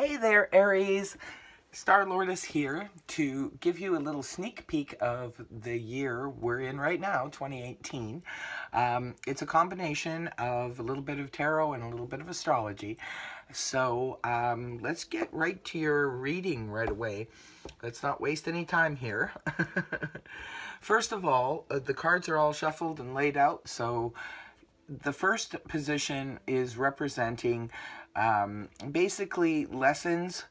Hey there, Aries. Star Lord is here to give you a little sneak peek of the year we're in right now, 2018. It's a combination of a little bit of tarot and a little bit of astrology. So let's get right to your reading right away. Let's not waste any time here. First of all, the cards are all shuffled and laid out. So the first position is representing basically lessons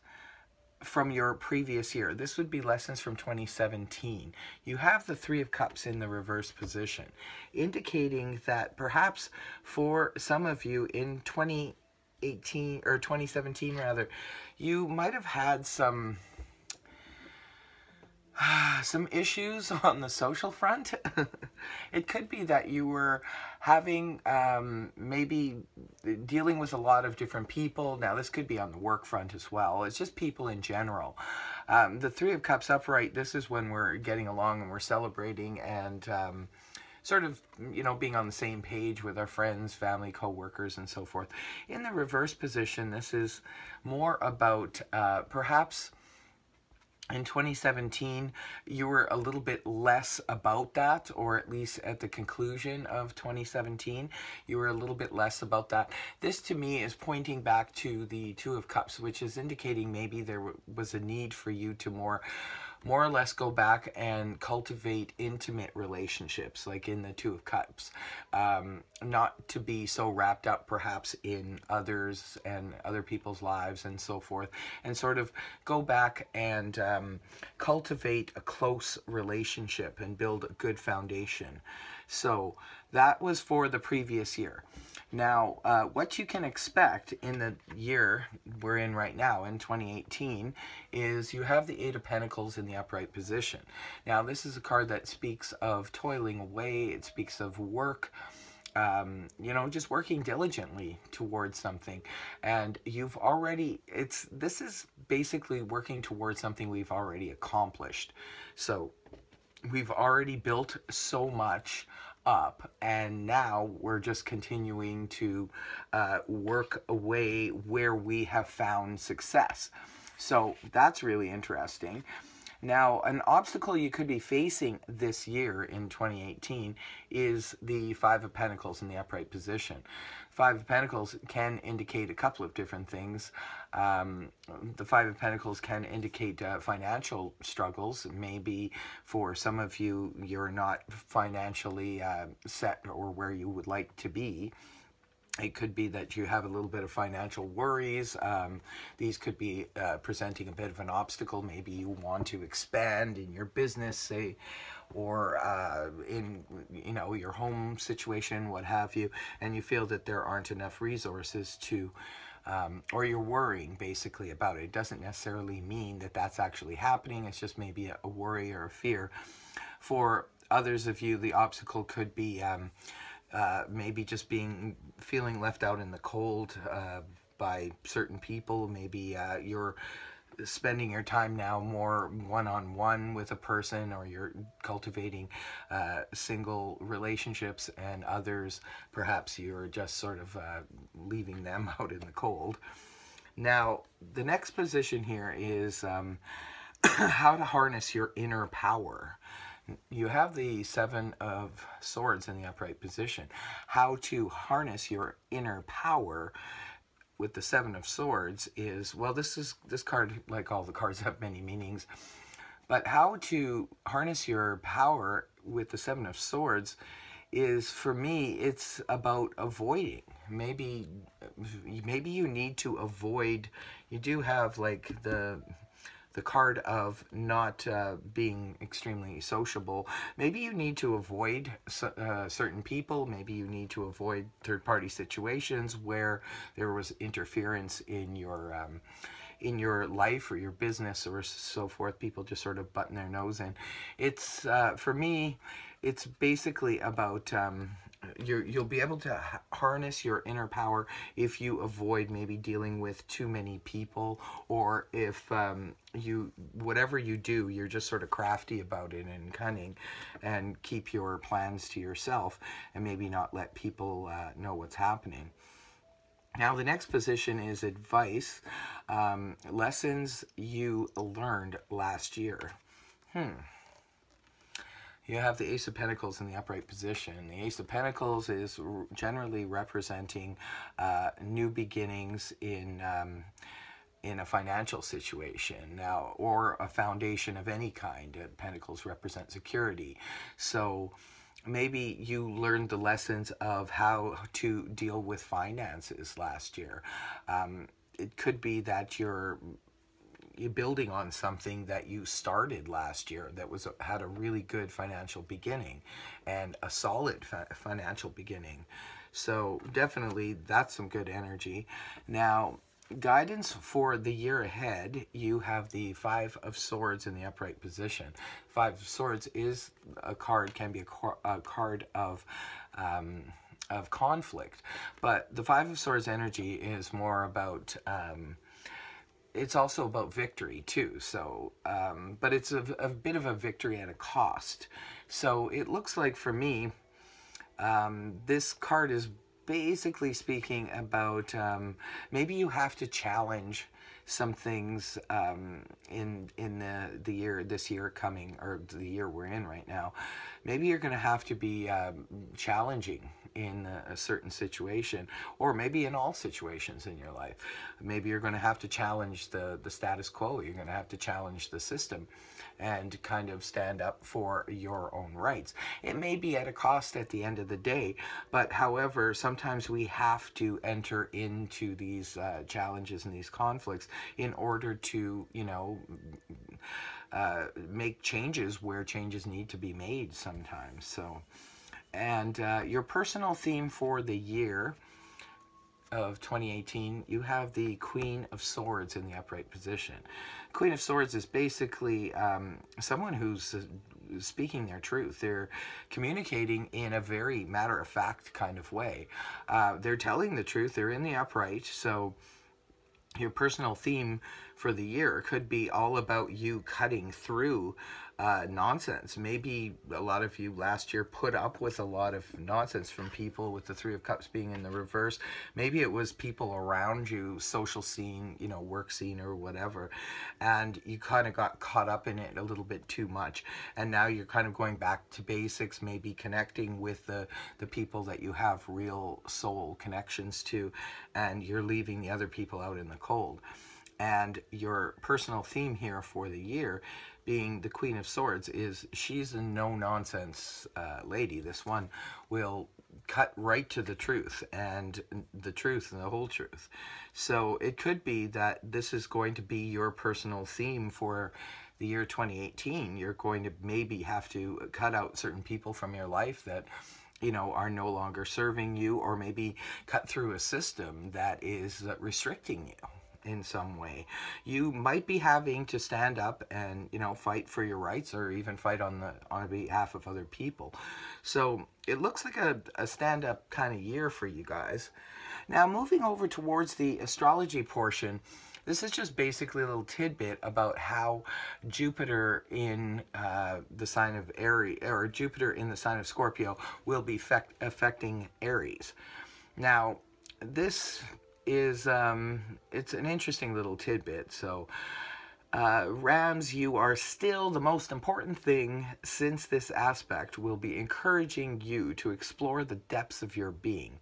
from your previous year. This would be lessons from 2017. You have the Three of Cups in the reverse position, indicating that perhaps for some of you in 2018 or 2017 rather, you might have had some issues on the social front. It could be that you were having maybe dealing with a lot of different people. Now this could be on the work front as well. It's just people in general. The Three of Cups upright, this is when we're getting along and we're celebrating and sort of, being on the same page with our friends, family, co-workers, and so forth. In the reverse position, this is more about perhaps in 2017, you were a little bit less about that, or at least at the conclusion of 2017, you were a little bit less about that. This to me is pointing back to the Two of Cups, which is indicating maybe there was a need for you to more or less go back and cultivate intimate relationships, like in the Two of Cups. Not to be so wrapped up perhaps in others and other people's lives and so forth, and sort of go back and cultivate a close relationship and build a good foundation. So that was for the previous year. Now, what you can expect in the year we're in right now, in 2018, is you have the Eight of Pentacles in the upright position. Now, this is a card that speaks of toiling away. It speaks of work, just working diligently towards something. And this is basically working towards something we've already accomplished. So we've already built so much up, and now we're just continuing to work away where we have found success. So that's really interesting. Now, an obstacle you could be facing this year in 2018 is the Five of Pentacles in the upright position. Five of Pentacles can indicate a couple of different things. The Five of Pentacles can indicate financial struggles. Maybe for some of you, you're not financially set or where you would like to be. It could be that you have a little bit of financial worries. These could be presenting a bit of an obstacle. Maybe you want to expand in your business, say, or in your home situation, what have you, and you feel that there aren't enough resources to, or you're worrying basically about it. It doesn't necessarily mean that that's actually happening. It's just maybe a worry or a fear. For others of you, the obstacle could be maybe just feeling left out in the cold by certain people. Maybe you're spending your time now more one-on-one with a person, or you're cultivating single relationships, and others, perhaps you're just sort of leaving them out in the cold. Now, the next position here is how to harness your inner power. You have the Seven of Swords in the upright position. How to harness your inner power with the Seven of Swords is, well, this card, like all the cards, have many meanings. But how to harness your power with the Seven of Swords is, for me, it's about avoiding. Maybe you need to avoid. You do have like the card of not being extremely sociable. Maybe you need to avoid certain people. Maybe you need to avoid third-party situations where there was interference in your life or your business or so forth. People just sort of button their nose in. It's for me, it's basically about you'll be able to harness your inner power if you avoid maybe dealing with too many people, or if whatever you do, you're just sort of crafty about it and cunning, and keep your plans to yourself and maybe not let people know what's happening. Now, the next position is advice, lessons you learned last year. You have the Ace of Pentacles in the upright position. The Ace of Pentacles is generally representing new beginnings in a financial situation now, or a foundation of any kind. Pentacles represent security. So maybe you learned the lessons of how to deal with finances last year. It could be that you're building on something that you started last year that had a really good financial beginning and a solid financial beginning. So definitely that's some good energy. Now, guidance for the year ahead, you have the Five of Swords in the upright position. Five of Swords is a card, can be a card of conflict, but the Five of Swords energy is more about it's also about victory too. So, but it's a bit of a victory at a cost. So it looks like for me, this card is basically speaking about maybe you have to challenge some things in this year coming, or the year we're in right now. Maybe you're going to have to be challenging in a certain situation, or maybe in all situations in your life. Maybe you're going to have to challenge the status quo. You're going to have to challenge the system and kind of stand up for your own rights. It may be at a cost at the end of the day, but however, sometimes we have to enter into these challenges and these conflicts in order to, make changes where changes need to be made sometimes. So, and your personal theme for the year of 2018, you have the Queen of Swords in the upright position. Queen of Swords is basically someone who's speaking their truth. They're communicating in a very matter-of-fact kind of way. They're telling the truth. They're in the upright. So your personal theme for the year could be all about you cutting through nonsense. Maybe a lot of you last year put up with a lot of nonsense from people, with the Three of Cups being in the reverse. Maybe it was people around you, social scene, work scene or whatever, and you kind of got caught up in it a little bit too much. And now you're kind of going back to basics, maybe connecting with the people that you have real soul connections to, and you're leaving the other people out in the cold. And your personal theme here for the year, being the Queen of Swords, is she's a no-nonsense lady. This one will cut right to the truth and the whole truth. So it could be that this is going to be your personal theme for the year 2018. You're going to maybe have to cut out certain people from your life that are no longer serving you, or maybe cut through a system that is restricting you in some way. You might be having to stand up and fight for your rights, or even fight on behalf of other people. So it looks like a stand-up kind of year for you guys. Now, moving over towards the astrology portion, this is just basically a little tidbit about how Jupiter in the sign of Aries, or Jupiter in the sign of Scorpio, will be affecting Aries. Now, this is it's an interesting little tidbit. So Rams, you are still the most important thing, since this aspect will be encouraging you to explore the depths of your being.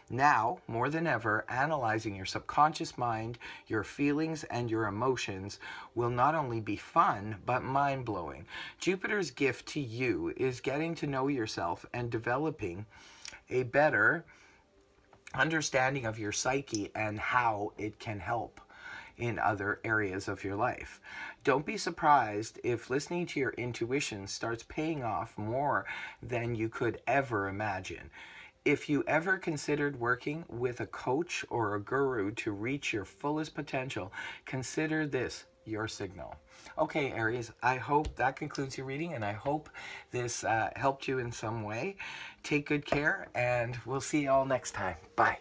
Now, more than ever, analyzing your subconscious mind, your feelings, and your emotions will not only be fun, but mind-blowing. Jupiter's gift to you is getting to know yourself and developing a better understanding of your psyche and how it can help in other areas of your life. Don't be surprised if listening to your intuition starts paying off more than you could ever imagine. If you ever considered working with a coach or a guru to reach your fullest potential, consider this your signal. Okay, Aries, I hope that concludes your reading, and I hope this helped you in some way. Take good care, and we'll see you all next time. Bye.